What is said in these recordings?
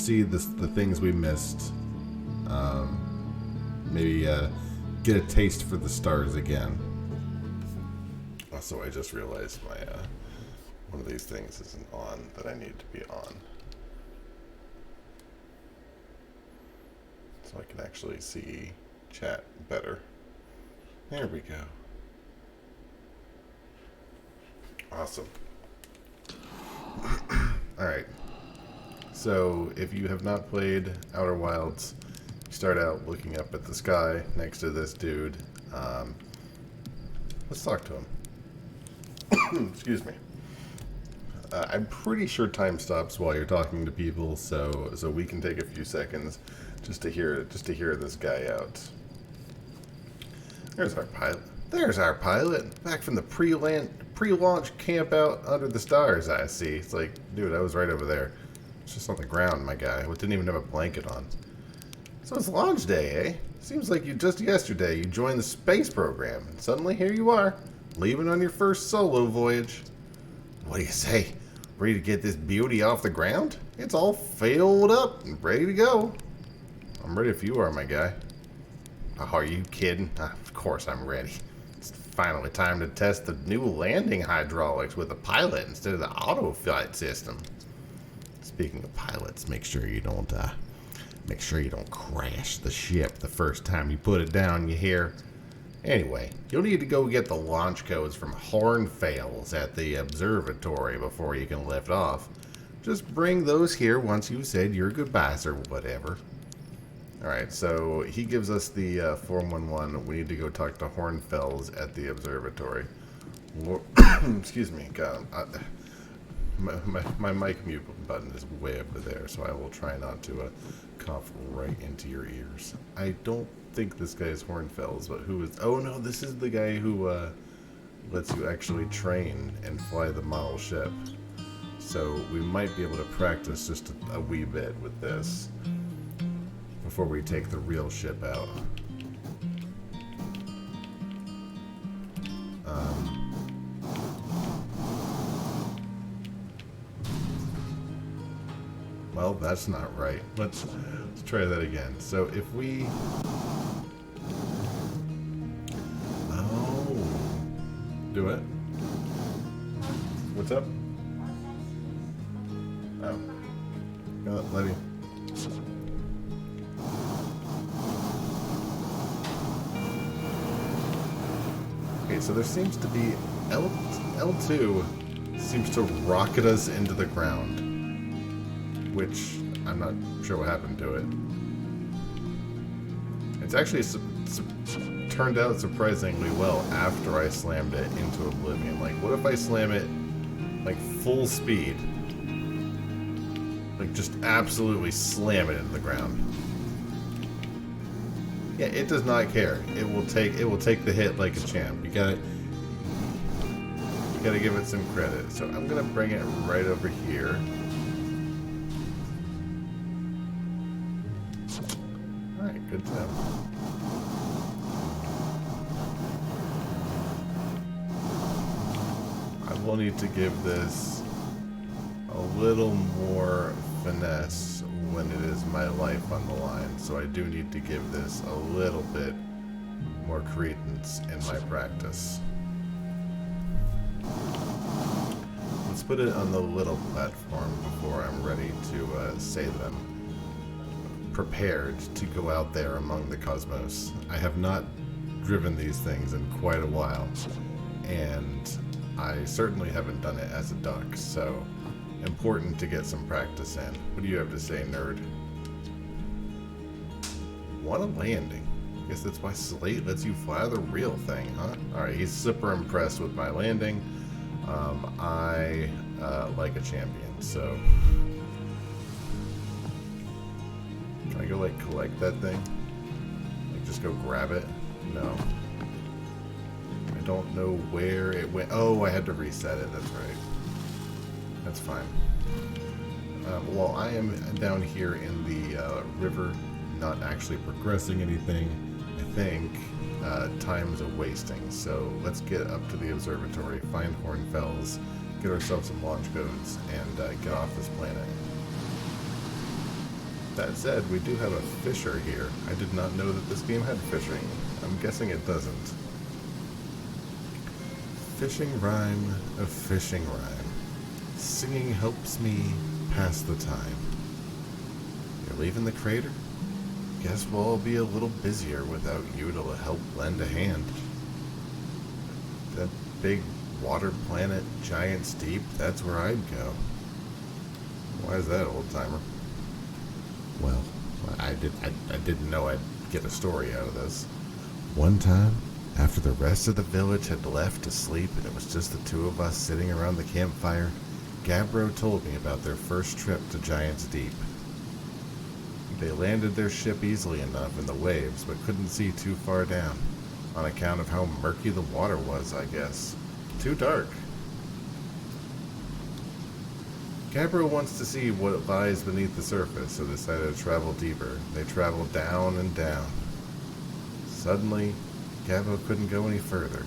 see the things we missed. Maybe get a taste for the stars again. Also, I just realized my one of these things isn't on that I need to be on. So I can actually see chat better. There we go. Awesome. Alright. So, if you have not played Outer Wilds, you start out looking up at the sky next to this dude. Let's talk to him. Excuse me. I'm pretty sure time stops while you're talking to people, so we can take a few seconds just to hear this guy out. There's our pilot. There's our pilot, back from the pre-launch camp out under the stars. I see. It's like, dude, I was right over there. It's just on the ground, my guy. We didn't even have a blanket on. So it's launch day, eh? Seems like just yesterday you joined the space program, and suddenly here you are, leaving on your first solo voyage. What do you say? Ready to get this beauty off the ground? It's all filled up and ready to go. I'm ready if you are, my guy. Oh, are you kidding? Of course I'm ready. It's finally time to test the new landing hydraulics with a pilot instead of the auto flight system. Speaking of pilots, make sure you don't crash the ship the first time you put it down, you hear? Anyway, you'll need to go get the launch codes from Hornfels at the observatory before you can lift off. Just bring those here once you've said your goodbyes or whatever. Alright, so he gives us the 411. We need to go talk to Hornfels at the observatory. Excuse me, God. My mic mute button is way over there, so I will try not to cough right into your ears. I don't think this guy is Hornfels, but who is... Oh no, this is the guy who lets you actually train and fly the model ship. So we might be able to practice just a wee bit with this before we take the real ship out. Well, that's not right. Let's try that again. So if we... Oh. Do it. What's up? Oh. Let me... Okay, so there seems to be... L2 seems to rocket us into the ground, which I'm not sure what happened to it. It's actually turned out surprisingly well after I slammed it into oblivion. Like, what if I slam it, like, full speed? Like, just absolutely slam it into the ground. Yeah, it does not care. It will take the hit like a champ. You gotta give it some credit. So I'm gonna bring it right over here. Alright, good job. I will need to give this a little more finesse when it is my life on the line, so I do need to give this a little bit more credence in my practice. Let's put it on the little platform before I'm ready to say that I'm prepared to go out there among the cosmos. I have not driven these things in quite a while, and I certainly haven't done it as a duck, so important to get some practice in. What do you have to say, nerd? What a landing. Guess that's why Slate lets you fly the real thing, huh? Alright, he's super impressed with my landing. I like a champion, so... Can I go, like, collect that thing? Like, just go grab it? No. I don't know where it went. Oh, I had to reset it, that's right. That's fine. While I am down here in the river, not actually progressing anything, I think time is a wasting. So let's get up to the observatory, find Hornfels, get ourselves some launch codes, and get off this planet. That said, we do have a fisher here. I did not know that this game had fishing. I'm guessing it doesn't. Fishing rhyme, a fishing rhyme. Singing helps me pass the time. You're leaving the crater? Guess we'll all be a little busier without you to help lend a hand. That big water planet, Giant's Deep, that's where I'd go. Why is that, old-timer? Well, I didn't know I'd get a story out of this. One time, after the rest of the village had left to sleep and it was just the two of us sitting around the campfire, Gabbro told me about their first trip to Giant's Deep. They landed their ship easily enough in the waves, but couldn't see too far down, on account of how murky the water was, I guess. Too dark. Gabbro wants to see what lies beneath the surface, so decided to travel deeper. They traveled down and down. Suddenly, Gabbro couldn't go any further.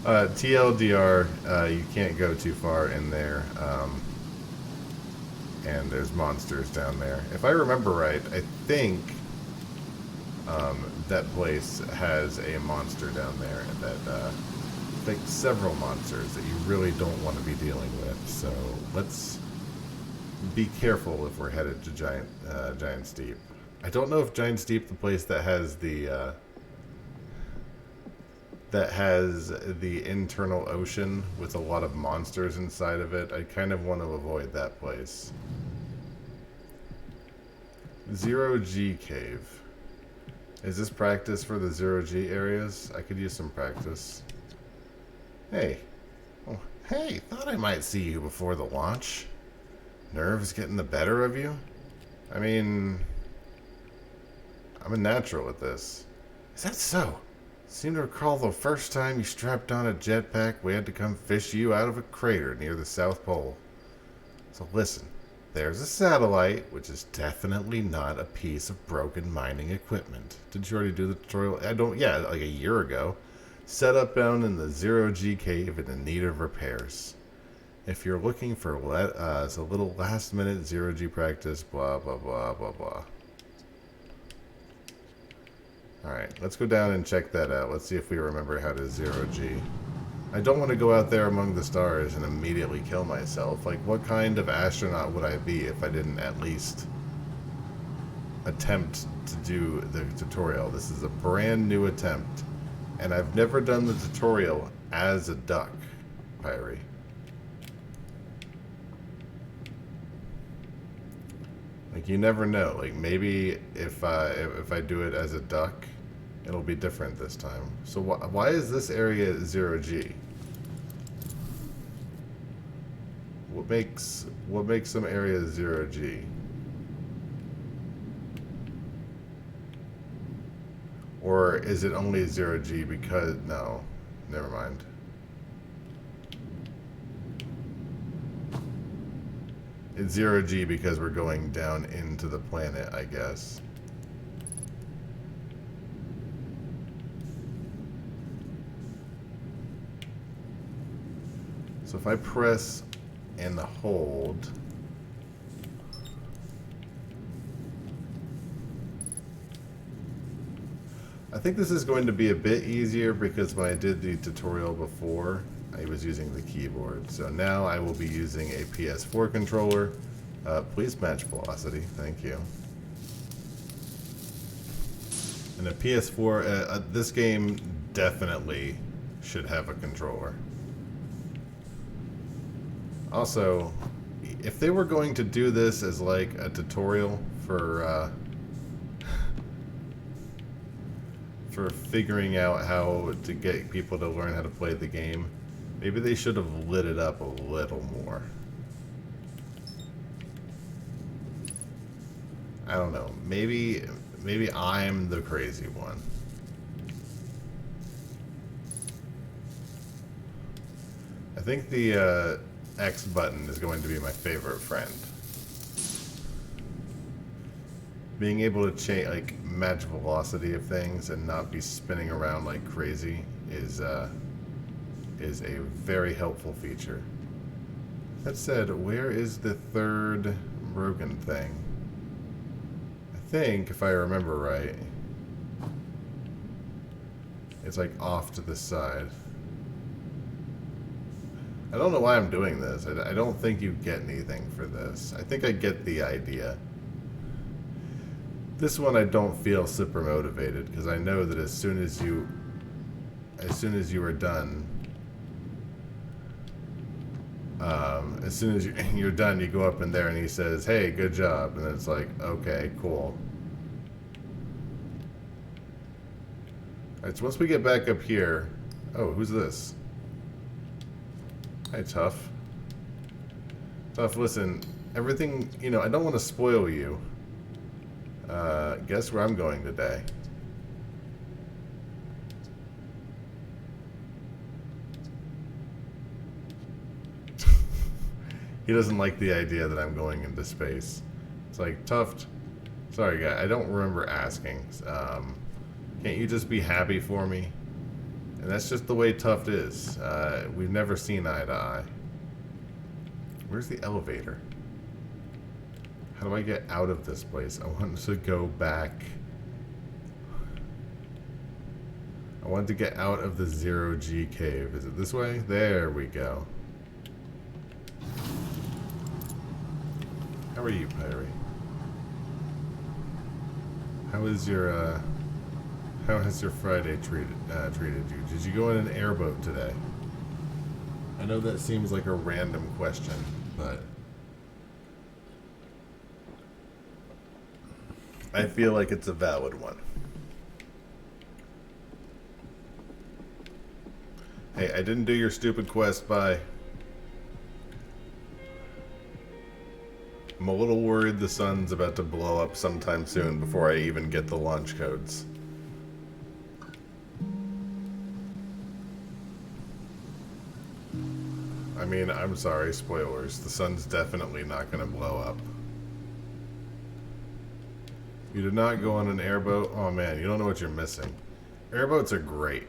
TLDR, you can't go too far in there, and there's monsters down there. If I remember right, I think that place has a monster down there that, like several monsters that you really don't want to be dealing with. So let's be careful if we're headed to Giant's Deep. I don't know if Giant's Deep, the place that has the internal ocean with a lot of monsters inside of it. I kind of want to avoid that place. Zero G Cave. Is this practice for the Zero G areas? I could use some practice. Hey. Oh, hey, thought I might see you before the launch. Nerves getting the better of you? I mean, I'm a natural at this. Is that so? Seem to recall the first time you strapped on a jetpack, we had to come fish you out of a crater near the South Pole. So listen, there's a satellite, which is definitely not a piece of broken mining equipment. Did you already do the tutorial? Yeah, like a year ago. Set up down in the Zero G Cave and in need of repairs. If you're looking for a little last minute Zero G practice, blah, blah, blah, blah, blah. Alright, let's go down and check that out. Let's see if we remember how to Zero G. I don't want to go out there among the stars and immediately kill myself. Like, what kind of astronaut would I be if I didn't at least attempt to do the tutorial? This is a brand new attempt. And I've never done the tutorial as a duck, Pyrie. Like, you never know. Like, maybe if I do it as a duck, it'll be different this time. So why is this area 0G? What makes some areas 0G? Or is it only 0G because... No, never mind. It's 0G because we're going down into the planet, I guess. So if I press and hold... I think this is going to be a bit easier because when I did the tutorial before, I was using the keyboard. So now I will be using a PS4 controller. Please match velocity, thank you. And a PS4, this game definitely should have a controller. Also, if they were going to do this as like a tutorial for figuring out how to get people to learn how to play the game, maybe they should have lit it up a little more. I don't know. Maybe I'm the crazy one. I think the X button is going to be my favorite friend. being able to change, like, match velocity of things and not be spinning around like crazy is a very helpful feature. That said, where is the third broken thing? I think, if I remember right, it's like off to the side. I don't know why I'm doing this. I don't think you get anything for this. I think I get the idea. This one I don't feel super motivated because I know that as soon as you are done, as soon as you're done, you go up in there and he says, "Hey, good job," and it's like, okay, cool. All right, so once we get back up here, oh, who's this? Hi, Tough. Tough, listen, everything, you know, I don't want to spoil you. Guess where I'm going today? He doesn't like the idea that I'm going into space. It's like, Tuft, sorry guy, I don't remember asking. Can't you just be happy for me? And that's just the way Tuft is. We've never seen eye to eye. Where's the elevator? How do I get out of this place? I want to go back. I want to get out of the 0G cave. Is it this way? There we go. How are you, Pyrie? How is your, how has your Friday treated you? Did you go in an airboat today? I know that seems like a random question, but I feel like it's a valid one. Hey, I didn't do your stupid quest, bye. I'm a little worried the sun's about to blow up sometime soon before I even get the launch codes. I mean, I'm sorry, spoilers. The sun's definitely not going to blow up. You did not go on an airboat? Oh man, you don't know what you're missing. Airboats are great.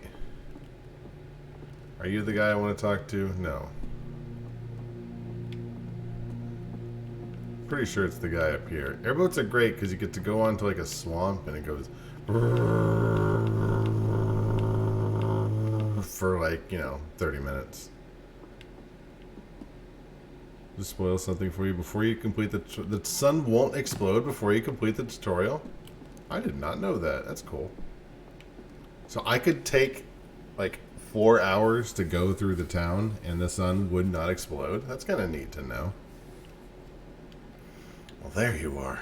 Are you the guy I want to talk to? No. Pretty sure it's the guy up here. Airboats are great because you get to go onto like a swamp and it goes for like, you know, 30 minutes. Just spoil something for you before you complete the sun won't explode before you complete the tutorial? I did not know that. That's cool. So I could take like 4 hours to go through the town and the sun would not explode? That's kind of neat to know. Well, there you are.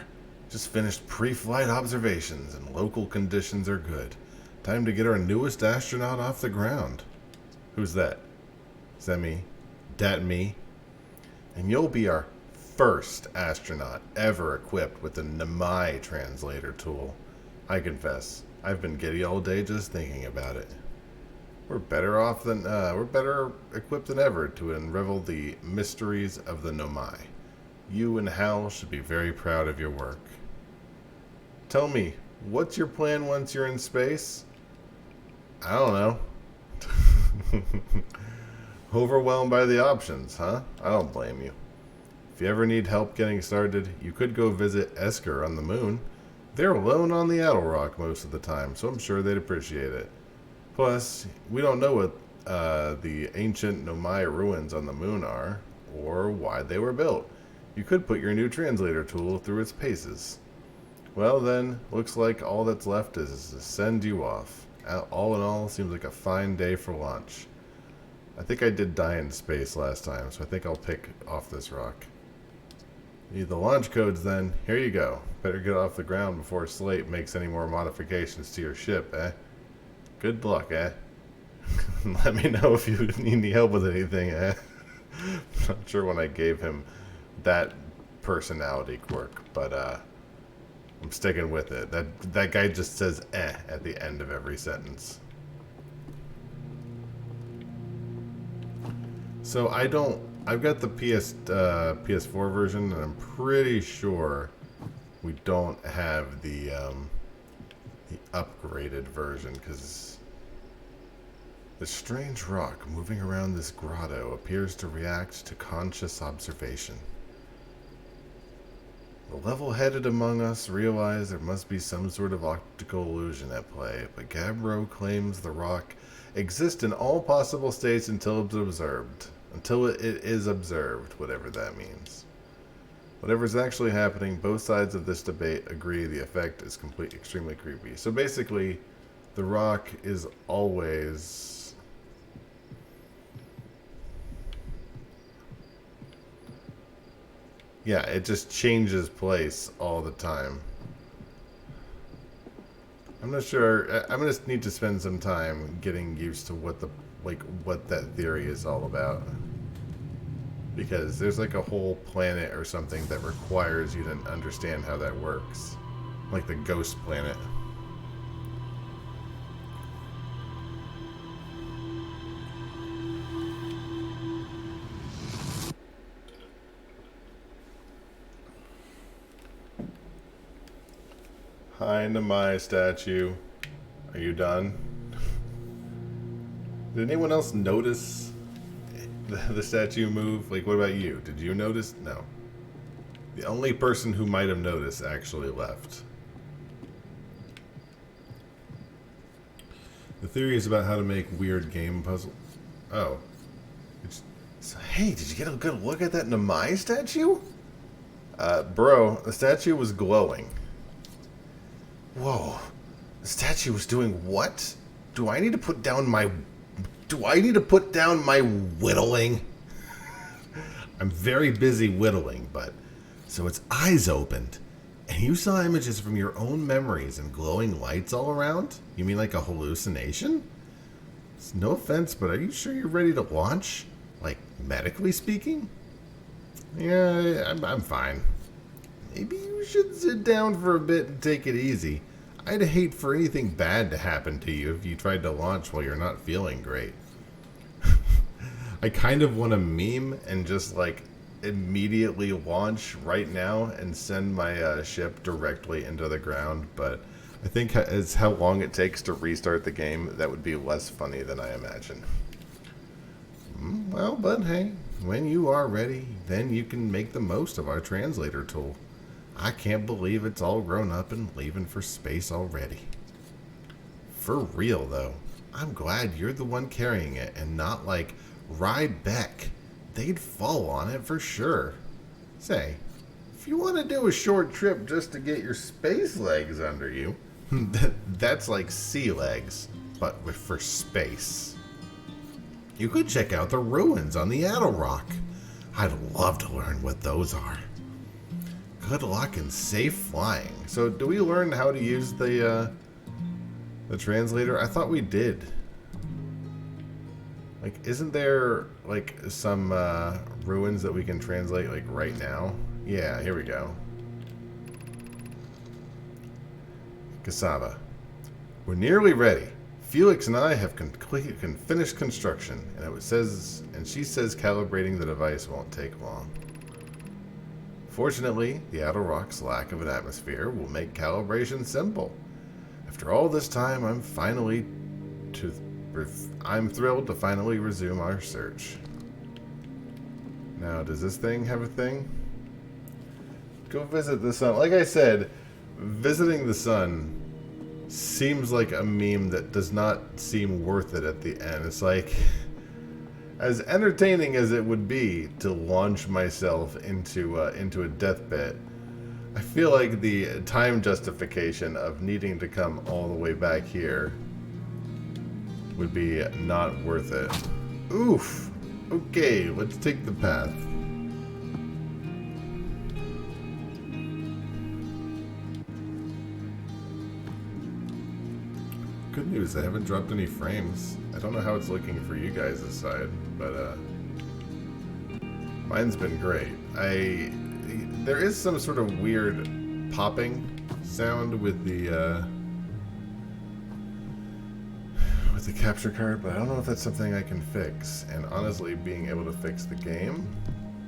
Just finished pre-flight observations and local conditions are good. Time to get our newest astronaut off the ground. Who's that? Is that me? Dat me? And you'll be our first astronaut ever equipped with the Namai translator tool. I confess, I've been giddy all day just thinking about it. We're better equipped than ever to unravel the mysteries of the Nomai. You and Hal should be very proud of your work. Tell me, what's your plan once you're in space? I don't know. Overwhelmed by the options, huh? I don't blame you. If you ever need help getting started, you could go visit Esker on the moon. They're alone on the Adelrock most of the time, so I'm sure they'd appreciate it. Plus, we don't know what the ancient Nomai ruins on the moon are, or why they were built. You could put your new translator tool through its paces. Well then, looks like all that's left is to send you off. All in all, seems like a fine day for launch. I think I did die in space last time, so I think I'll pick off this rock. Need the launch codes then. Here you go. Better get off the ground before Slate makes any more modifications to your ship, eh? Good luck, eh? Let me know if you need any help with anything, eh? Not sure when I gave him that personality quirk, but I'm sticking with it. That guy just says eh at the end of every sentence. So I've got the PS4 version, and I'm pretty sure we don't have the upgraded version, because the strange rock moving around this grotto appears to react to conscious observation. The level-headed among us realize there must be some sort of optical illusion at play, but Gabbro claims the rock exists in all possible states until it's observed. Until it is observed, whatever that means. Whatever's actually happening, both sides of this debate agree the effect is extremely creepy. So basically, the rock is always... yeah, it just changes place all the time. I'm not sure. I'm gonna need to spend some time getting used to what that theory is all about. Because there's like a whole planet or something that requires you to understand how that works. Like the ghost planet. Hi, Namai statue. Are you done? Did anyone else notice the statue move? Like, what about you? Did you notice? No. The only person who might have noticed actually left. The theory is about how to make weird game puzzle. Oh. Hey, did you get a good look at that Namai statue? Bro, the statue was glowing. Whoa. The statue was doing what? Do I need to put down my whittling? I'm very busy whittling, but... So its eyes opened, and you saw images from your own memories and glowing lights all around? You mean like a hallucination? No offense, but are you sure you're ready to launch? Like, medically speaking? Yeah, I'm fine. Maybe you should sit down for a bit and take it easy. I'd hate for anything bad to happen to you if you tried to launch while you're not feeling great. I kind of want to meme and just like immediately launch right now and send my ship directly into the ground, but I think as how long it takes to restart the game, that would be less funny than I imagine. Well, but hey, when you are ready, then you can make the most of our translator tool. I can't believe it's all grown up and leaving for space already. For real, though, I'm glad you're the one carrying it and not like Rybeck. They'd fall on it for sure. Say, if you want to do a short trip just to get your space legs under you, that's like sea legs, but for space. You could check out the ruins on the Addle Rock. I'd love to learn what those are. Good luck and safe flying. So, do we learn how to use the translator? I thought we did. Like, isn't there like some ruins that we can translate like right now? Yeah, here we go. Cassava. We're nearly ready. Felix and I have finished construction, and she says calibrating the device won't take long. Fortunately, the Addle Rock's lack of an atmosphere will make calibration simple. After all this time, I'm thrilled to finally resume our search. Now, does this thing have a thing? Go visit the sun. Like I said, visiting the sun seems like a meme that does not seem worth it at the end. It's like, as entertaining as it would be to launch myself into a deathbed, I feel like the time justification of needing to come all the way back here would be not worth it. Oof! Okay, let's take the path. Good news, I haven't dropped any frames. I don't know how it's looking for you guys' side, but mine's been great. There is some sort of weird popping sound with the capture card, but I don't know if that's something I can fix. And honestly, being able to fix the game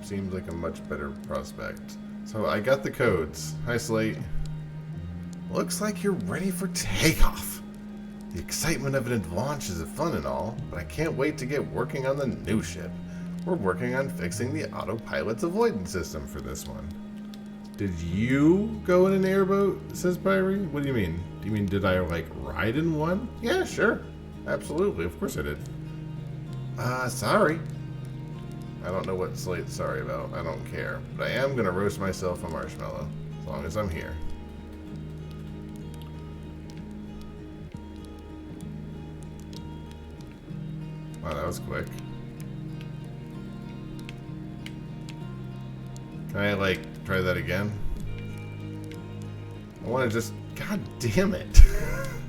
seems like a much better prospect. So I got the codes. Hi, Slate. Looks like you're ready for takeoff. The excitement of an launch is fun and all, but I can't wait to get working on the new ship. We're working on fixing the autopilot's avoidance system for this one. Did you go in an airboat? Says Pyrie. What do you mean? Do you mean did I, like, ride in one? Yeah, sure. Absolutely. Of course I did. Sorry. I don't know what Slate's sorry about. I don't care. But I am going to roast myself a marshmallow. As long as I'm here. Wow, that was quick. Can I, like, try that again? I want to just... God damn it.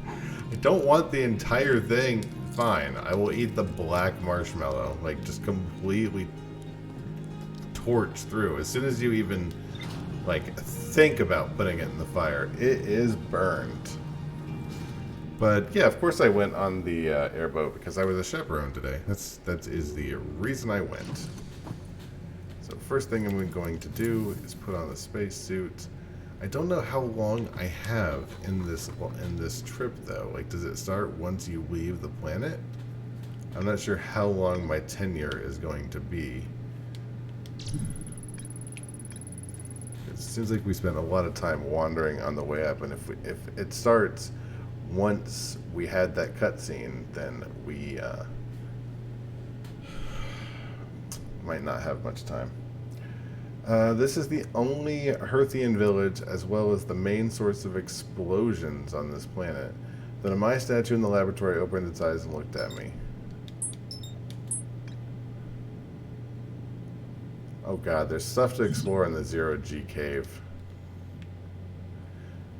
I don't want the entire thing. Fine. I will eat the black marshmallow. Like, just completely torch through. As soon as you even, like, think about putting it in the fire, it is burned. But, yeah, of course I went on the airboat because I was a chaperone today. That is the reason I went. So first thing I'm going to do is put on the spacesuit. I don't know how long I have in this trip though. Like, does it start once you leave the planet? I'm not sure how long my tenure is going to be. It seems like we spent a lot of time wandering on the way up, and if it starts once we had that cutscene, then we might not have much time. This is the only Hearthian village, as well as the main source of explosions on this planet. Then a my statue in the laboratory opened its eyes and looked at me. Oh god, there's stuff to explore in the Zero-G cave.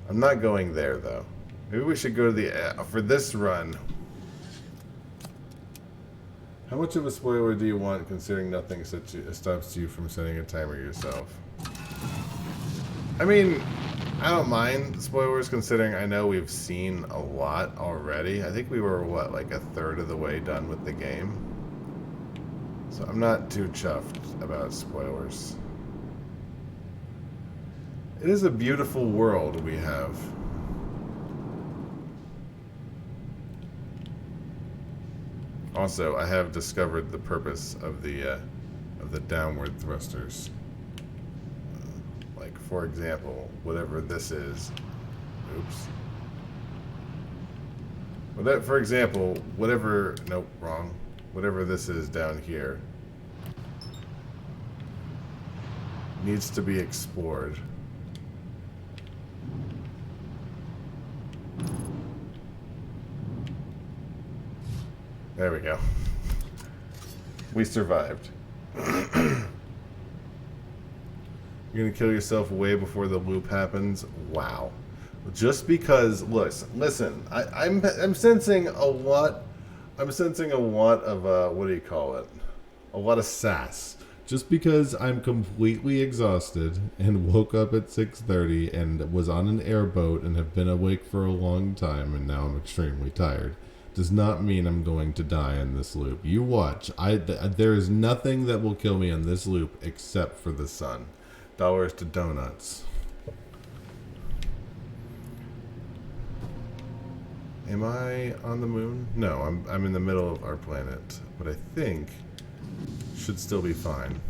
I'm not going there, though. Maybe we should go to the... for this run... How much of a spoiler do you want, considering nothing stops you from setting a timer yourself? I mean, I don't mind spoilers, considering I know we've seen a lot already. I think we were, what, like a third of the way done with the game? So I'm not too chuffed about spoilers. It is a beautiful world we have. Also, I have discovered the purpose of the downward thrusters. Like, for example, whatever this is. Oops. Well, that, for example, whatever... Nope, wrong. Whatever this is down here needs to be explored. There we go. We survived. You're gonna kill yourself way before the loop happens? Wow. Just because, listen, I'm sensing a lot. I'm sensing a lot of what do you call it? A lot of sass. Just because I'm completely exhausted and woke up at 6:30 and was on an airboat and have been awake for a long time and now I'm extremely tired, does not mean I'm going to die in this loop. You watch. There is nothing that will kill me in this loop except for the sun. Dollars to donuts. Am I on the moon? No, I'm in the middle of our planet, but I think should still be fine.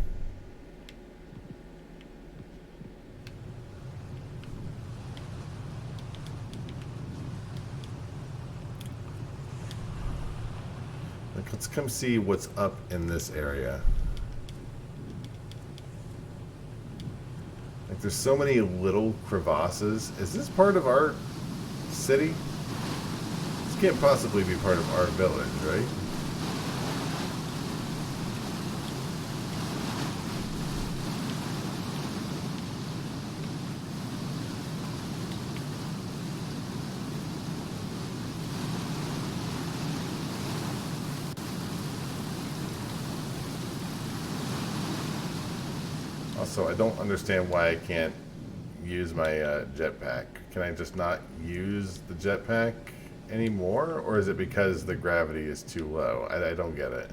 Like, let's come see what's up in this area. Like, there's so many little crevasses. Is this part of our city? This can't possibly be part of our village, right? Also, I don't understand why I can't use my jetpack. Can I just not use the jetpack anymore? Or is it because the gravity is too low? I don't get it.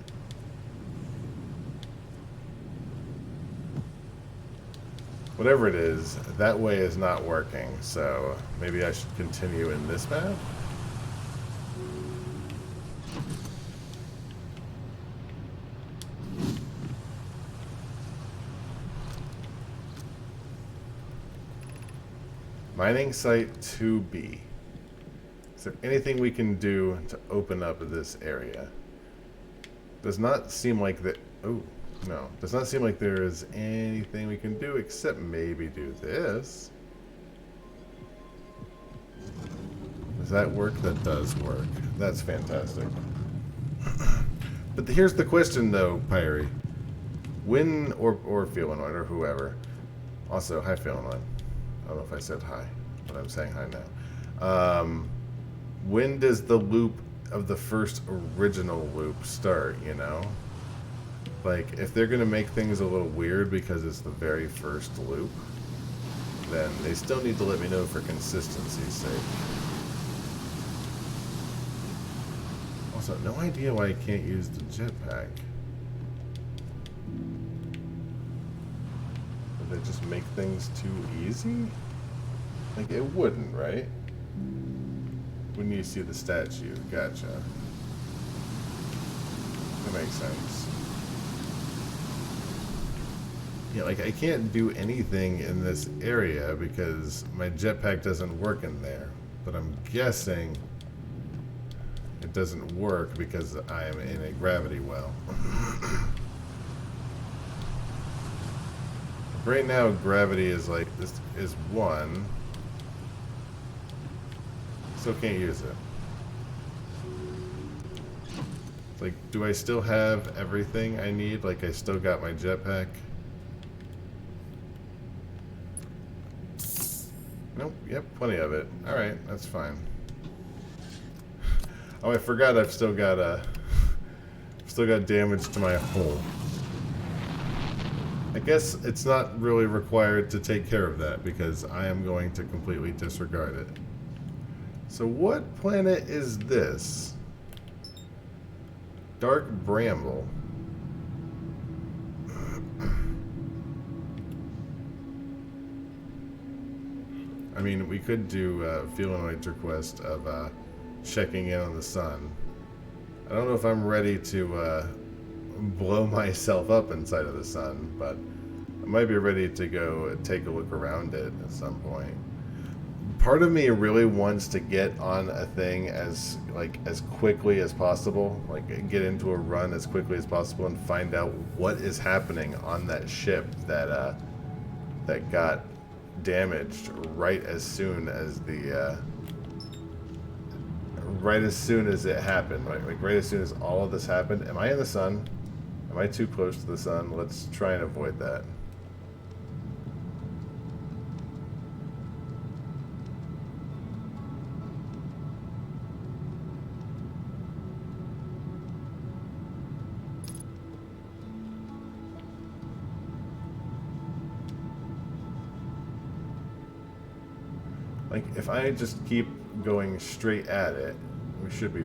Whatever it is, that way is not working, so maybe I should continue in this map? Mining site 2B. Is there anything we can do to open up this area? Does not seem like that. Oh, no. Does not seem like there is anything we can do except maybe do this. Does that work? That does work. That's fantastic. But here's the question, though, Pyrie. When, or Feelanoid, or whoever. Also, hi, Feelanoid. I don't know if I said hi, but I'm saying hi now. When does the loop of the first original loop start, you know? Like, if they're gonna make things a little weird because it's the very first loop, then they still need to let me know for consistency's sake. Also, no idea why I can't use the jetpack. Would they just make things too easy? Like, it wouldn't, right? When you see the statue. Gotcha. That makes sense. Yeah, like, I can't do anything in this area because my jetpack doesn't work in there. But I'm guessing it doesn't work because I am in a gravity well. Right now, gravity is like, this is 1. Still can't use it. Like, do I still have everything I need? Like, I still got my jetpack? Nope, yep, plenty of it. Alright, that's fine. Oh, I forgot I've still got damage to my hull. I guess it's not really required to take care of that because I am going to completely disregard it. So what planet is this? Dark Bramble. I mean, we could do Feelanoid's request of checking in on the sun. I don't know if I'm ready to blow myself up inside of the sun, but I might be ready to go take a look around it at some point. Part of me really wants to get on a thing as quickly as possible, like get into a run as quickly as possible and find out what is happening on that ship that that got damaged right as soon as the it happened, like right as soon as all of this happened. Am I in the sun? Am I too close to the sun? Let's try and avoid that. Like, if I just keep going straight at it, we should be